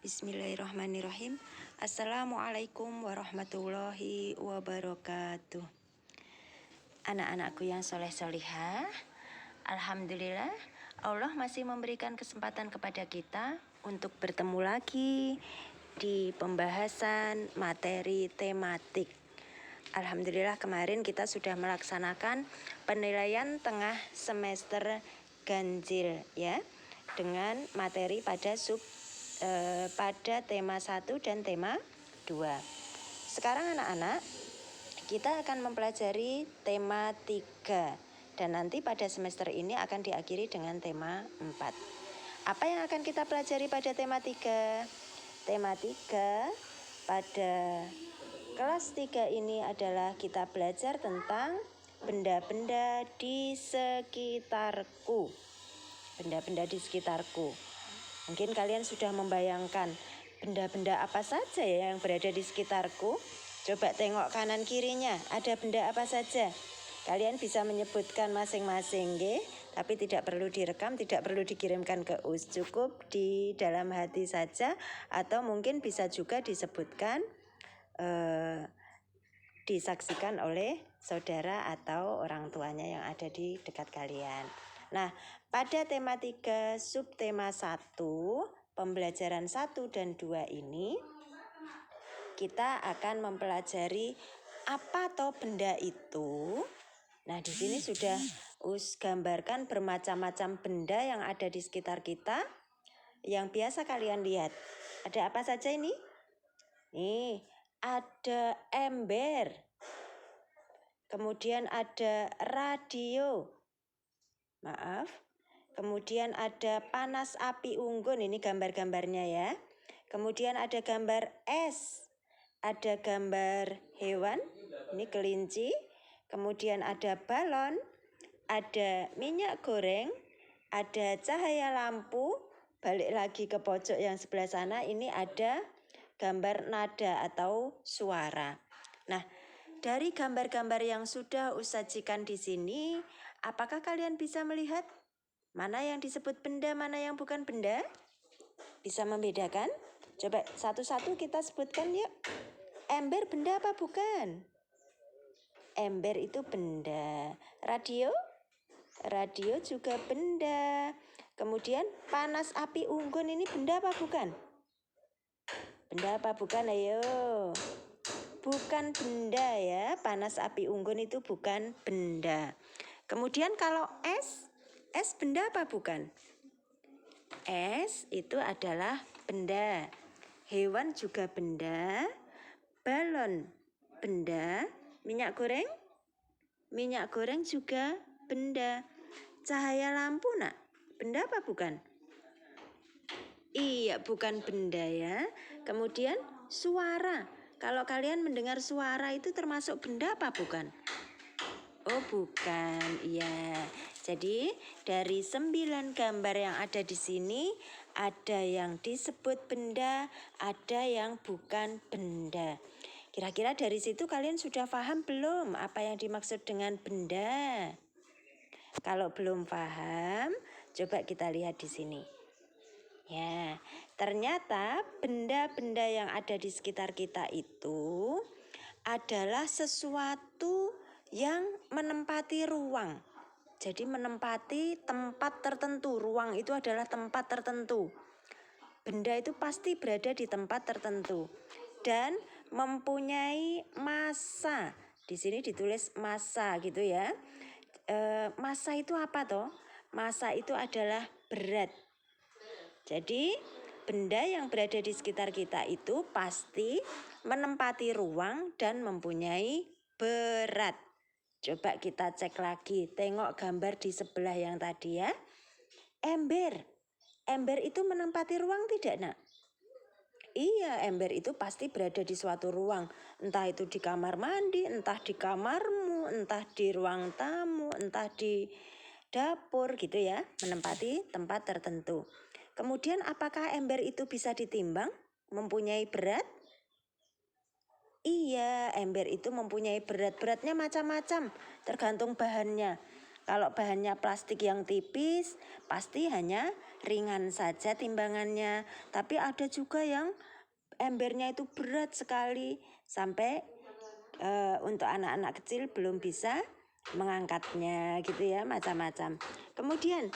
Bismillahirrahmanirrahim. Assalamualaikum warahmatullahi wabarakatuh. Anak-anakku yang soleh-solihah, alhamdulillah Allah masih memberikan kesempatan kepada kita untuk bertemu lagi di pembahasan materi tematik. Alhamdulillah kemarin kita sudah melaksanakan penilaian tengah semester ganjil ya, dengan materi pada pada tema 1 dan tema 2. Sekarang anak-anak, kita akan mempelajari tema 3 dan nanti pada semester ini akan diakhiri dengan tema 4. Apa yang akan kita pelajari pada tema 3? Tema 3 pada kelas 3 ini adalah kita belajar tentang benda-benda di sekitarku. Benda-benda di sekitarku. Mungkin kalian sudah membayangkan benda-benda apa saja ya yang berada di sekitarku. Coba tengok kanan kirinya, ada benda apa saja. Kalian bisa menyebutkan masing-masing, tapi tidak perlu direkam, tidak perlu dikirimkan ke US. Cukup di dalam hati saja, atau mungkin bisa juga disebutkan, disaksikan oleh saudara atau orang tuanya yang ada di dekat kalian. Nah, pada tema 3 subtema 1, pembelajaran 1 dan 2 ini kita akan mempelajari apa toh benda itu. Nah, di sini sudah gambarkan bermacam-macam benda yang ada di sekitar kita yang biasa kalian lihat. Ada apa saja ini? Nih, ada ember. Kemudian ada radio. Maaf. Kemudian ada panas api unggun, ini gambar-gambarnya ya. Kemudian ada gambar es. Ada gambar hewan, ini kelinci. Kemudian ada balon, ada minyak goreng, ada cahaya lampu. Balik lagi ke pojok yang sebelah sana, ini ada gambar nada atau suara. Nah, dari gambar-gambar yang sudah usajikan di sini, apakah kalian bisa melihat mana yang disebut benda, mana yang bukan benda? Bisa membedakan? Coba satu-satu kita sebutkan yuk. Ember benda apa bukan? Ember itu benda. Radio? Radio juga benda. Kemudian panas api unggun ini benda apa bukan? Benda apa bukan? Ayo. Bukan benda ya, panas api unggun itu bukan benda. Kemudian kalau es benda apa bukan? Es itu adalah benda. Hewan juga benda. Balon benda. Minyak goreng juga benda. Cahaya lampu nak, benda apa bukan? Iya, bukan benda ya. Kemudian suara. Kalau kalian mendengar suara itu termasuk benda apa bukan? Oh bukan, iya. Jadi dari 9 gambar yang ada di sini, ada yang disebut benda, ada yang bukan benda. Kira-kira dari situ kalian sudah paham belum apa yang dimaksud dengan benda? Kalau belum paham, coba kita lihat di sini. Ya, ternyata benda-benda yang ada di sekitar kita itu adalah sesuatu yang menempati ruang. Jadi menempati tempat tertentu. Ruang itu adalah tempat tertentu. Benda itu pasti berada di tempat tertentu dan mempunyai massa. Di sini ditulis massa gitu ya. Massa itu apa toh? Massa itu adalah berat. Jadi benda yang berada di sekitar kita itu pasti menempati ruang dan mempunyai berat. Coba kita cek lagi, tengok gambar di sebelah yang tadi ya. Ember. Ember itu menempati ruang tidak nak? Iya, ember itu pasti berada di suatu ruang. Entah itu di kamar mandi, entah di kamarmu, entah di ruang tamu, entah di dapur gitu ya. Menempati tempat tertentu. Kemudian apakah ember itu bisa ditimbang? Mempunyai berat? Iya, ember itu mempunyai berat. Beratnya macam-macam, tergantung bahannya. Kalau bahannya plastik yang tipis, pasti hanya ringan saja timbangannya. Tapi ada juga yang embernya itu berat sekali sampai untuk anak-anak kecil belum bisa mengangkatnya gitu ya, macam-macam. Kemudian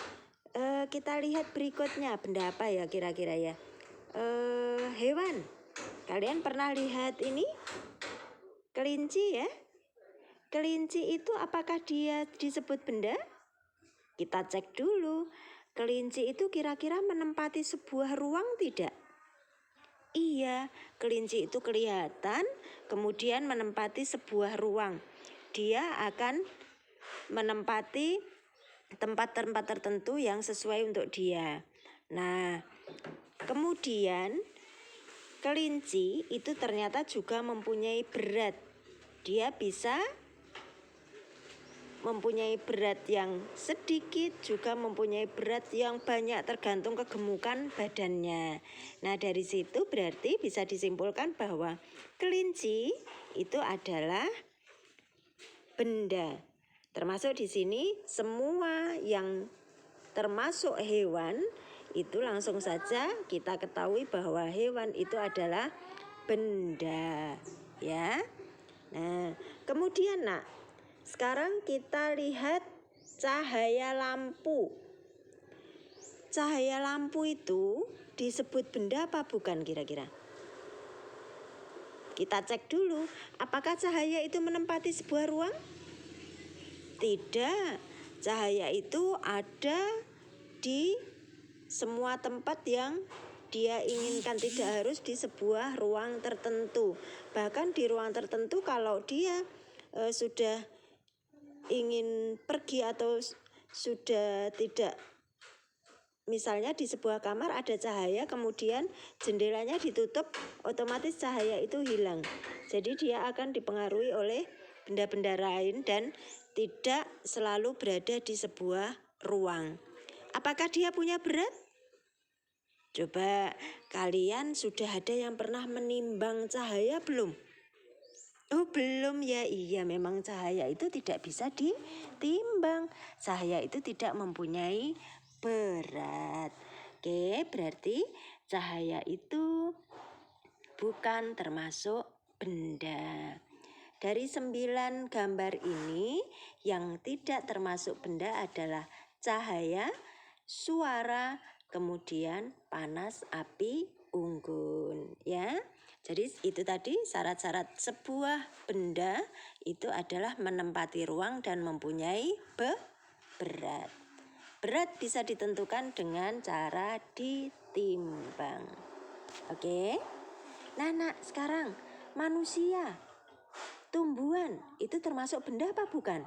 kita lihat berikutnya, benda apa ya kira-kira ya? Hewan. Kalian pernah lihat ini? Kelinci ya? Kelinci itu apakah dia disebut benda? Kita cek dulu. Kelinci itu kira-kira menempati sebuah ruang tidak? Iya, kelinci itu kelihatan kemudian menempati sebuah ruang. Dia akan menempati tempat-tempat tertentu yang sesuai untuk dia. Nah, kemudian kelinci itu ternyata juga mempunyai berat. Dia bisa mempunyai berat yang sedikit, juga mempunyai berat yang banyak tergantung kegemukan badannya. Nah, dari situ berarti bisa disimpulkan bahwa kelinci itu adalah benda. Termasuk di sini semua yang termasuk hewan itu langsung saja kita ketahui bahwa hewan itu adalah benda, ya. Nah, kemudian sekarang kita lihat cahaya lampu. Cahaya lampu itu disebut benda apa bukan kira-kira? Kita cek dulu, apakah cahaya itu menempati sebuah ruang? Tidak, cahaya itu ada di semua tempat yang dia inginkan, tidak harus di sebuah ruang tertentu. Bahkan di ruang tertentu kalau dia sudah ingin pergi atau sudah tidak, misalnya di sebuah kamar ada cahaya kemudian jendelanya ditutup, otomatis cahaya itu hilang. Jadi dia akan dipengaruhi oleh benda-benda lain dan tidak selalu berada di sebuah ruang. Apakah dia punya berat? Coba kalian sudah ada yang pernah menimbang cahaya belum? Oh belum ya, iya memang cahaya itu tidak bisa ditimbang. Cahaya itu tidak mempunyai berat. Oke, berarti cahaya itu bukan termasuk benda. Dari 9 gambar ini yang tidak termasuk benda adalah cahaya, suara, kemudian panas, api, unggun, ya. Jadi itu tadi syarat-syarat sebuah benda itu adalah menempati ruang dan mempunyai berat. Berat bisa ditentukan dengan cara ditimbang. Oke. Nah, sekarang manusia, tumbuhan itu termasuk benda apa bukan?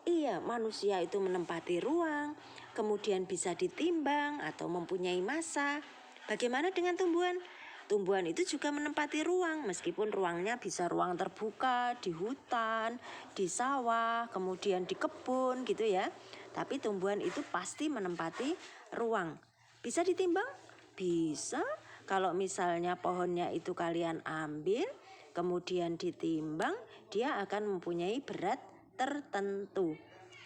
Iya, manusia itu menempati ruang, kemudian bisa ditimbang atau mempunyai massa. Bagaimana dengan tumbuhan? Tumbuhan itu juga menempati ruang, meskipun ruangnya bisa ruang terbuka, di hutan, di sawah, kemudian di kebun gitu ya. Tapi tumbuhan itu pasti menempati ruang. Bisa ditimbang? Bisa. Kalau misalnya pohonnya itu kalian ambil, kemudian ditimbang, dia akan mempunyai berat tertentu.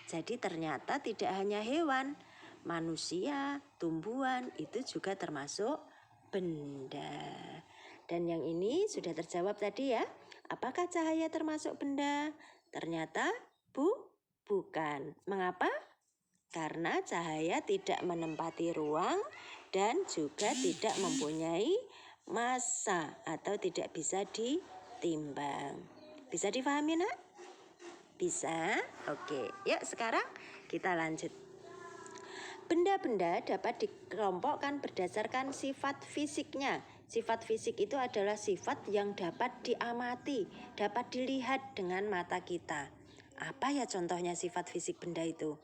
Jadi ternyata tidak hanya hewan, manusia, tumbuhan itu juga termasuk benda. Dan yang ini sudah terjawab tadi ya. Apakah cahaya termasuk benda? Ternyata bukan. Mengapa? Karena cahaya tidak menempati ruang dan juga tidak mempunyai massa atau tidak bisa ditimbang. Bisa difahami nak? Bisa? Oke, yuk sekarang kita lanjut. Benda-benda dapat dikelompokkan berdasarkan sifat fisiknya. Sifat fisik itu adalah sifat yang dapat diamati, dapat dilihat dengan mata kita. Apa ya contohnya sifat fisik benda itu?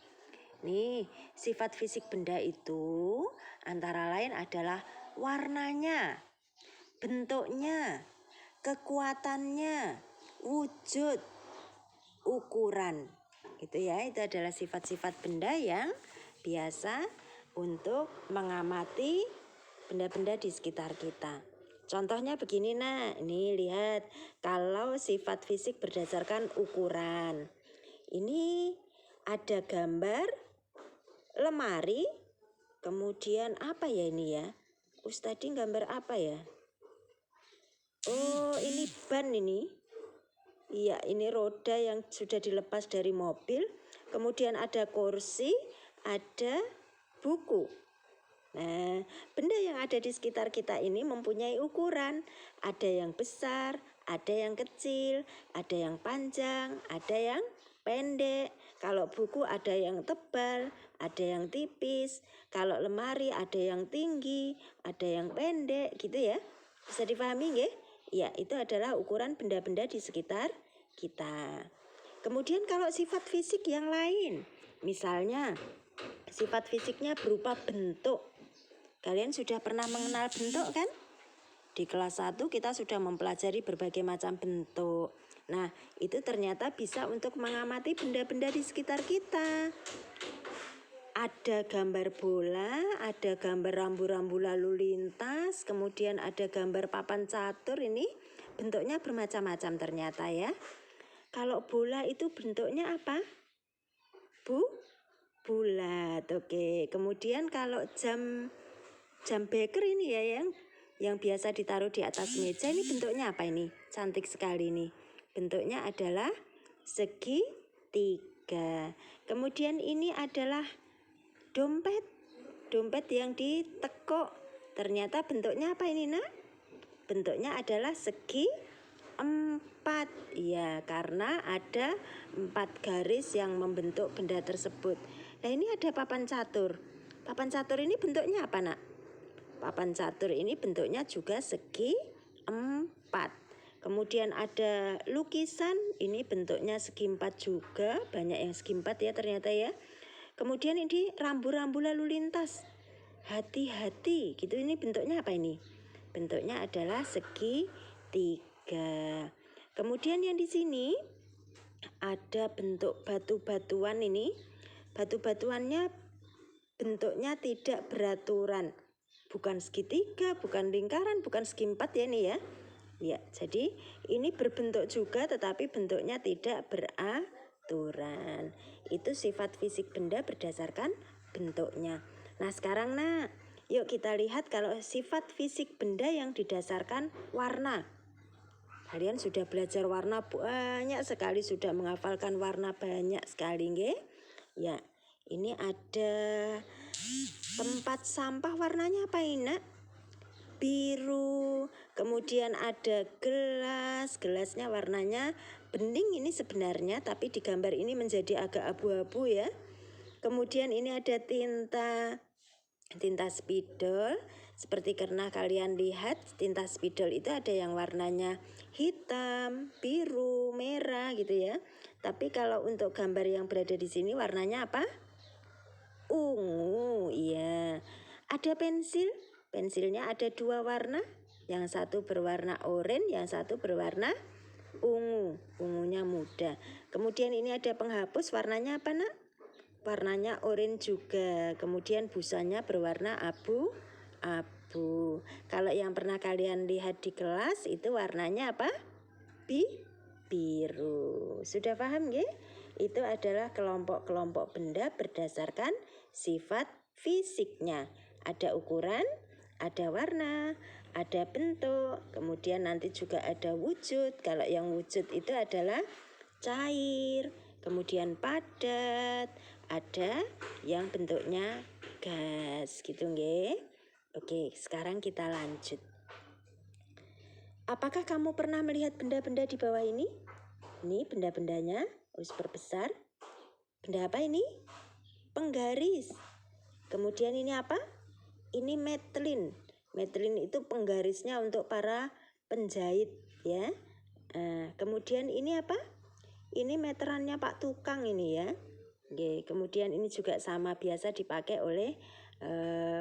Nih, sifat fisik benda itu antara lain adalah warnanya, bentuknya, kekuatannya, wujud, ukuran. Itu ya, itu adalah sifat-sifat benda yang biasa untuk mengamati benda-benda di sekitar kita. Contohnya begini ini lihat, kalau sifat fisik berdasarkan ukuran. Ini ada gambar lemari, kemudian apa ya ini ya? Tadi gambar apa ya? Oh, ini ban ini. Iya, ini roda yang sudah dilepas dari mobil. Kemudian ada kursi, ada buku. Nah, benda yang ada di sekitar kita ini mempunyai ukuran. Ada yang besar, ada yang kecil, ada yang panjang, ada yang pendek. Kalau buku ada yang tebal, ada yang tipis. Kalau lemari ada yang tinggi, ada yang pendek, gitu ya. Bisa dipahami nggih? Ya, itu adalah ukuran benda-benda di sekitar kita. Kemudian kalau sifat fisik yang lain, misalnya sifat fisiknya berupa bentuk. Kalian sudah pernah mengenal bentuk kan? Di kelas 1 kita sudah mempelajari berbagai macam bentuk. Nah, itu ternyata bisa untuk mengamati benda-benda di sekitar kita. Ada gambar bola, ada gambar rambu-rambu lalu lintas, kemudian ada gambar papan catur ini. Bentuknya bermacam-macam ternyata ya. Kalau bola itu bentuknya apa? Bulat. Oke. Kemudian kalau jam beker ini ya yang biasa ditaruh di atas meja, ini bentuknya apa ini? Cantik sekali ini. Bentuknya adalah segitiga. Kemudian ini adalah dompet. Dompet yang ditekuk. Ternyata bentuknya apa ini, Nak? Bentuknya adalah segi 4. Ya, karena ada 4 garis yang membentuk benda tersebut. Nah, ini ada papan catur. Papan catur ini bentuknya apa, Nak? Papan catur ini bentuknya juga segi 4. Kemudian ada lukisan, ini bentuknya segi 4 juga. Banyak yang segi 4 ya ternyata ya. Kemudian ini rambu-rambu lalu lintas. Hati-hati, gitu, ini bentuknya apa ini? Bentuknya adalah segitiga. Kemudian yang di sini ada bentuk batu-batuan ini. Batu-batuannya bentuknya tidak beraturan. Bukan segitiga, bukan lingkaran, bukan segi 4 ya ini ya. Ya, jadi ini berbentuk juga tetapi bentuknya tidak beraturan. Itu sifat fisik benda berdasarkan bentuknya. Nah, sekarang yuk kita lihat kalau sifat fisik benda yang didasarkan warna. Kalian sudah belajar warna banyak sekali, sudah menghafalkan warna banyak sekali nggih? Ya, ini ada tempat sampah warnanya apa ini, Nak? Biru. Kemudian ada gelas, gelasnya warnanya bening ini sebenarnya, tapi di gambar ini menjadi agak abu-abu ya. Kemudian ini ada tinta spidol. Seperti karena kalian lihat tinta spidol itu ada yang warnanya hitam, biru, merah gitu ya. Tapi kalau untuk gambar yang berada di sini warnanya apa? Ungu, iya. Ada pensil. Pensilnya ada 2 warna. Yang satu berwarna oranye, yang satu berwarna ungu. Ungunya muda. Kemudian ini ada penghapus, warnanya apa, Nak? Warnanya oranye juga. Kemudian busanya berwarna abu-abu. Kalau yang pernah kalian lihat di kelas itu warnanya apa? Biru. Sudah paham nggih? Itu adalah kelompok-kelompok benda berdasarkan sifat fisiknya. Ada ukuran, ada warna, ada bentuk, kemudian nanti juga ada wujud. Kalau yang wujud itu adalah cair, kemudian padat, ada yang bentuknya gas gitu nggih. Oke, sekarang kita lanjut. Apakah kamu pernah melihat benda-benda di bawah ini? Ini benda-bendanya harus berbesar. Benda apa ini? Penggaris. Kemudian ini apa? Ini metlin. Metlin itu penggarisnya untuk para penjahit ya. Kemudian ini apa? Ini meterannya Pak Tukang ini ya. Oke, kemudian ini juga sama, biasa dipakai oleh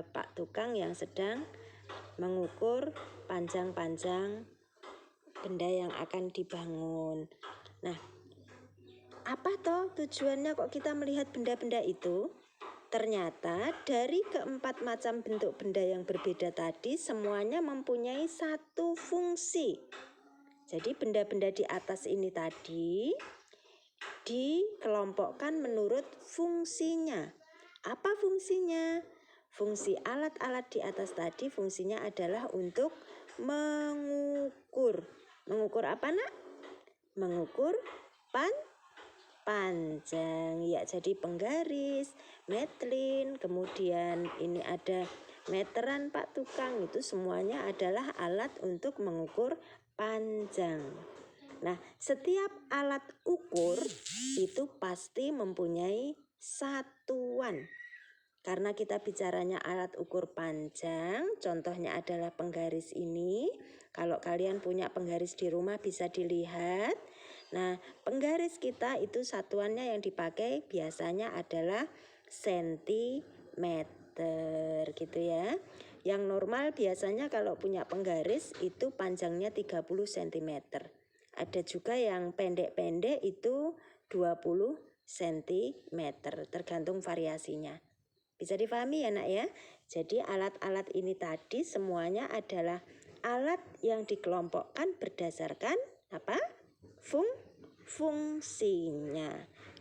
Pak Tukang yang sedang mengukur panjang-panjang benda yang akan dibangun. Nah, apa toh tujuannya kok kita melihat benda-benda itu? Ternyata dari keempat macam bentuk benda yang berbeda tadi semuanya mempunyai satu fungsi. Jadi benda-benda di atas ini tadi dikelompokkan menurut fungsinya. Apa fungsinya? Fungsi alat-alat di atas tadi fungsinya adalah untuk mengukur. Mengukur apa, Nak? Mengukur panjang. Ya, jadi penggaris, metlin, kemudian ini ada meteran Pak Tukang. Itu semuanya adalah alat untuk mengukur panjang. Nah, setiap alat ukur itu pasti mempunyai satuan. Karena kita bicaranya alat ukur panjang, contohnya adalah penggaris ini. Kalau kalian punya penggaris di rumah bisa dilihat. Nah, penggaris kita itu satuannya yang dipakai biasanya adalah sentimeter gitu ya. Yang normal biasanya kalau punya penggaris itu panjangnya 30 cm. Ada juga yang pendek-pendek itu 20 cm, tergantung variasinya. Bisa difahami ya, Nak ya? Jadi alat-alat ini tadi semuanya adalah alat yang dikelompokkan berdasarkan apa? Fungsinya.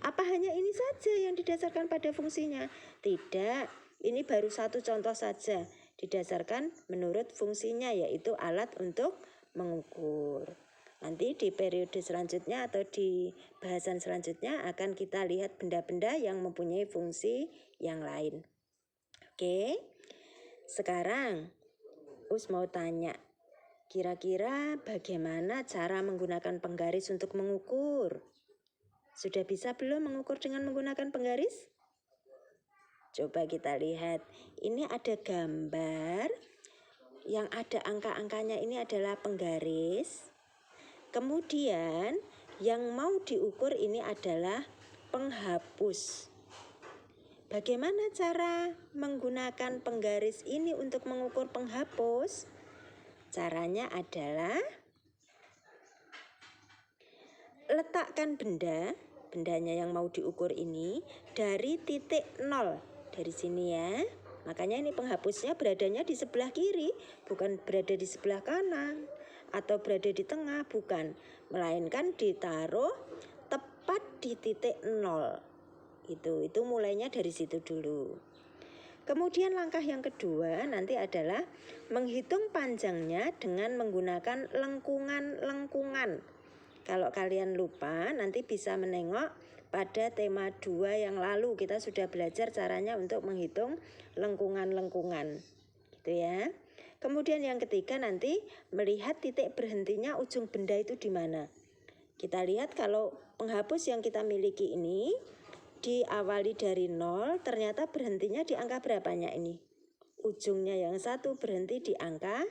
Apa hanya ini saja yang didasarkan pada fungsinya? Tidak, ini baru satu contoh saja. Didasarkan menurut fungsinya, yaitu alat untuk mengukur. Nanti di periode selanjutnya atau di bahasan selanjutnya akan kita lihat benda-benda yang mempunyai fungsi yang lain. Oke, sekarang Us mau tanya, kira-kira bagaimana cara menggunakan penggaris untuk mengukur? Sudah bisa belum mengukur dengan menggunakan penggaris? Coba kita lihat, ini ada gambar yang ada angka-angkanya, ini adalah penggaris. Kemudian yang mau diukur ini adalah penghapus. Bagaimana cara menggunakan penggaris ini untuk mengukur penghapus? Caranya adalah letakkan bendanya yang mau diukur ini dari titik 0. Dari sini ya. Makanya ini penghapusnya beradanya di sebelah kiri, bukan berada di sebelah kanan. Atau berada di tengah, bukan, melainkan ditaruh tepat di titik 0. Itu mulainya dari situ dulu. Kemudian langkah yang kedua nanti adalah menghitung panjangnya dengan menggunakan lengkungan. Kalau kalian lupa nanti bisa menengok pada tema 2 yang lalu, kita sudah belajar caranya untuk menghitung lengkungan gitu ya. Kemudian yang ketiga nanti melihat titik berhentinya ujung benda itu di mana. Kita lihat kalau penghapus yang kita miliki ini diawali dari 0, ternyata berhentinya di angka berapanya ini? Ujungnya yang satu berhenti di angka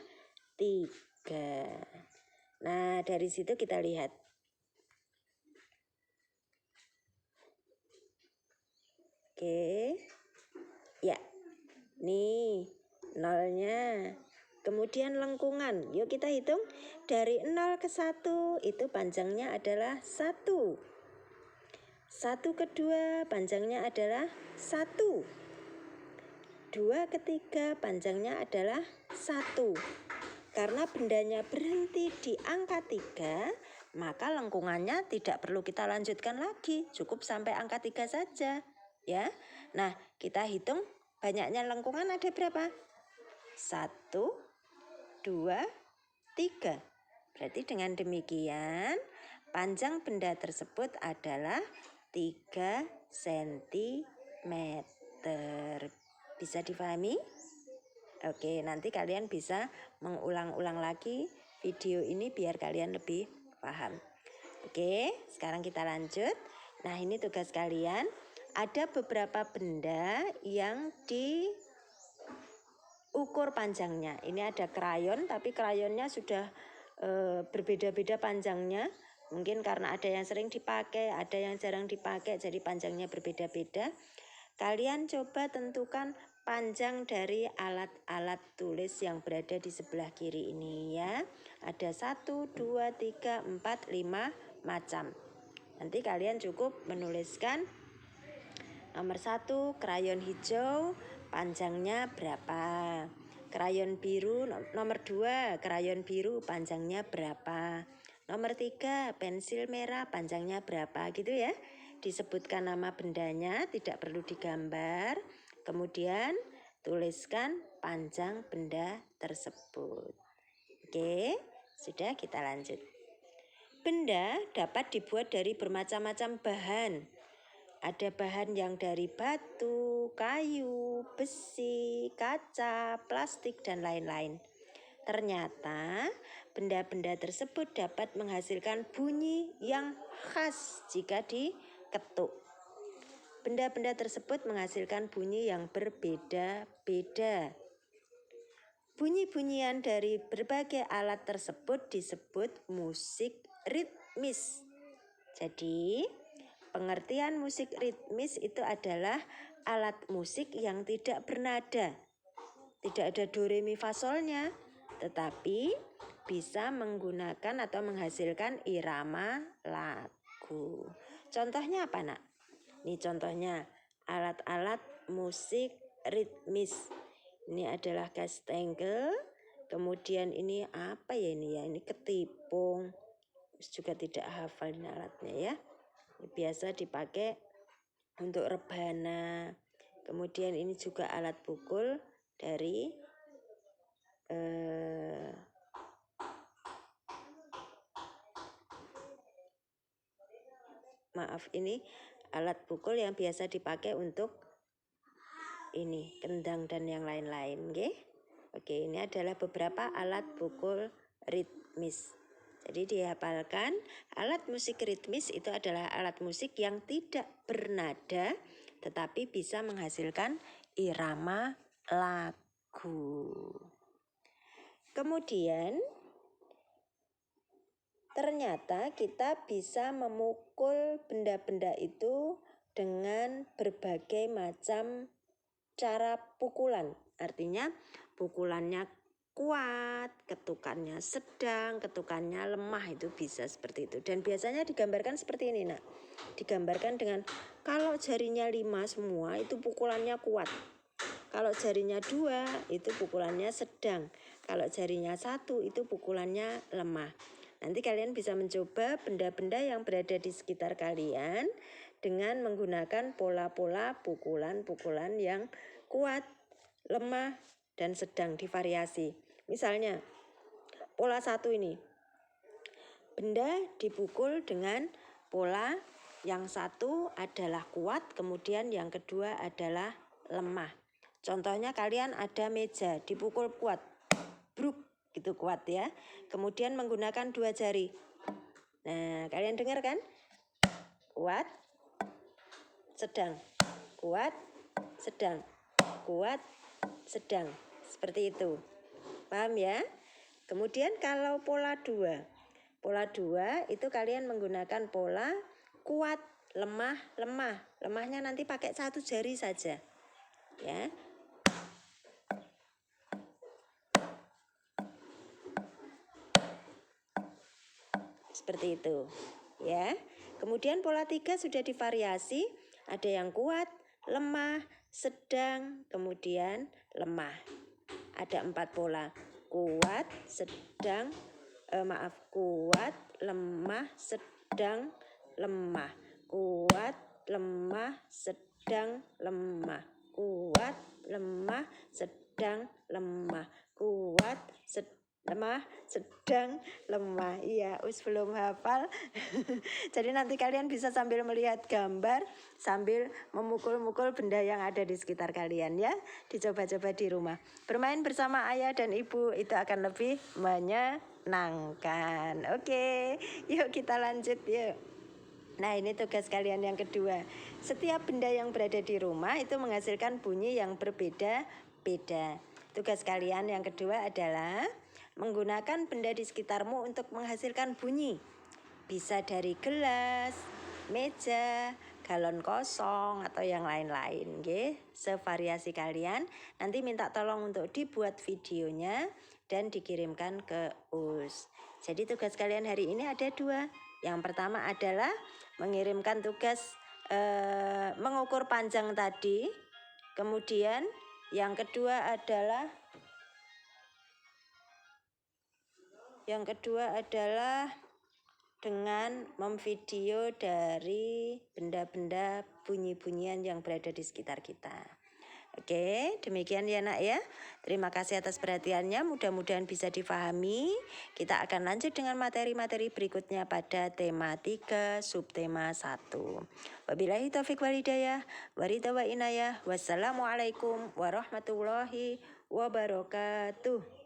3. Nah, dari situ kita lihat. Oke. Ya. Nih, 0-nya. Kemudian lengkungan, yuk kita hitung dari 0 ke 1 itu panjangnya adalah 1. 1 ke 2 panjangnya adalah 1. 2 ke 3 panjangnya adalah 1. Karena bendanya berhenti di angka 3, maka lengkungannya tidak perlu kita lanjutkan lagi, cukup sampai angka 3 saja ya. Nah, kita hitung banyaknya lengkungan ada berapa? 1, 2, 3. Berarti dengan demikian panjang benda tersebut adalah 3 cm. Bisa difahami? Oke, nanti kalian bisa mengulang-ulang lagi video ini biar kalian lebih paham. Oke, sekarang kita lanjut. Nah, ini tugas kalian. Ada beberapa benda yang diukur panjangnya. Ini ada krayon, tapi krayonnya sudah berbeda-beda panjangnya. Mungkin karena ada yang sering dipakai, ada yang jarang dipakai, jadi panjangnya berbeda-beda. Kalian coba tentukan panjang dari alat-alat tulis yang berada di sebelah kiri ini ya. Ada 1, 2, 3, 4, 5 macam. Nanti kalian cukup menuliskan nomor 1 krayon hijau panjangnya berapa. Krayon biru nomor 2 krayon biru panjangnya berapa. Nomor 3, pensil merah panjangnya berapa gitu ya. Disebutkan nama bendanya, tidak perlu digambar. Kemudian tuliskan panjang benda tersebut. Oke, sudah, kita lanjut. Benda dapat dibuat dari bermacam-macam bahan. Ada bahan yang dari batu, kayu, besi, kaca, plastik, dan lain-lain. Ternyata benda-benda tersebut dapat menghasilkan bunyi yang khas jika diketuk. Benda-benda tersebut menghasilkan bunyi yang berbeda-beda. Bunyi-bunyian dari berbagai alat tersebut disebut musik ritmis. Jadi, pengertian musik ritmis itu adalah alat musik yang tidak bernada. Tidak ada do, re, mi, fa, solnya, tetapi bisa menggunakan atau menghasilkan irama lagu. Contohnya apa, Nak? Ini contohnya alat-alat musik ritmis. Ini adalah gastengel, kemudian ini apa ya ini ya? Ini ketipung. Juga tidak hafal alatnya ya. Ini biasa dipakai untuk rebana. Kemudian ini juga alat pukul dari ini alat pukul yang biasa dipakai untuk ini kendang dan yang lain-lain, okay? Oke, ini adalah beberapa alat pukul ritmis. Jadi dihafalkan, alat musik ritmis itu adalah alat musik yang tidak bernada tetapi bisa menghasilkan irama lagu. Kemudian ternyata kita bisa memukul benda-benda itu dengan berbagai macam cara pukulan. Artinya pukulannya kuat, ketukannya sedang, ketukannya lemah, itu bisa seperti itu. Dan biasanya digambarkan seperti ini, Nak. Digambarkan dengan kalau jarinya 5 semua itu pukulannya kuat. Kalau jarinya 2 itu pukulannya sedang. Kalau jarinya 1 itu pukulannya lemah. Nanti kalian bisa mencoba benda-benda yang berada di sekitar kalian dengan menggunakan pola-pola pukulan-pukulan yang kuat, lemah, dan sedang, divariasi. Misalnya, pola 1 ini. Benda dipukul dengan pola yang 1 adalah kuat, kemudian yang kedua adalah lemah. Contohnya kalian ada meja, dipukul kuat. Bruk, gitu kuat ya. Kemudian menggunakan 2 jari. Nah, kalian dengar kan? Kuat, sedang, kuat, sedang, kuat, sedang. Seperti itu. Paham ya? Kemudian kalau pola 2. Pola 2 itu kalian menggunakan pola kuat, lemah, lemah. Lemahnya nanti pakai 1 jari saja. Ya. Seperti itu. Ya. Kemudian pola 3 sudah divariasi, ada yang kuat, lemah, sedang, kemudian lemah. Ada 4 pola. Kuat, sedang, kuat, lemah, sedang, lemah. Kuat, lemah, sedang, lemah. Kuat, lemah, sedang, lemah. Kuat, lemah, sedang, lemah. Iya, belum hafal. Jadi nanti kalian bisa sambil melihat gambar, sambil memukul-mukul benda yang ada di sekitar kalian ya. Dicoba-coba di rumah. Bermain bersama ayah dan ibu itu akan lebih menyenangkan. Oke, yuk kita lanjut yuk. Nah, ini tugas kalian yang kedua. Setiap benda yang berada di rumah itu menghasilkan bunyi yang berbeda-beda. Tugas kalian yang kedua adalah menggunakan benda di sekitarmu untuk menghasilkan bunyi. Bisa dari gelas, meja, galon kosong, atau yang lain-lain. Sevariasi kalian. Nanti minta tolong untuk dibuat videonya dan dikirimkan ke US. Jadi tugas kalian hari ini ada 2. Yang pertama adalah mengirimkan tugas mengukur panjang tadi. Kemudian yang kedua adalah dengan memvideo dari benda-benda bunyi-bunyian yang berada di sekitar kita. Oke, demikian ya nak ya. Terima kasih atas perhatiannya, mudah-mudahan bisa difahami. Kita akan lanjut dengan materi-materi berikutnya pada tema 3, subtema 1. Wabillahi taufiq walhidayah, waridha wa inayah. Wassalamualaikum warahmatullahi wabarakatuh.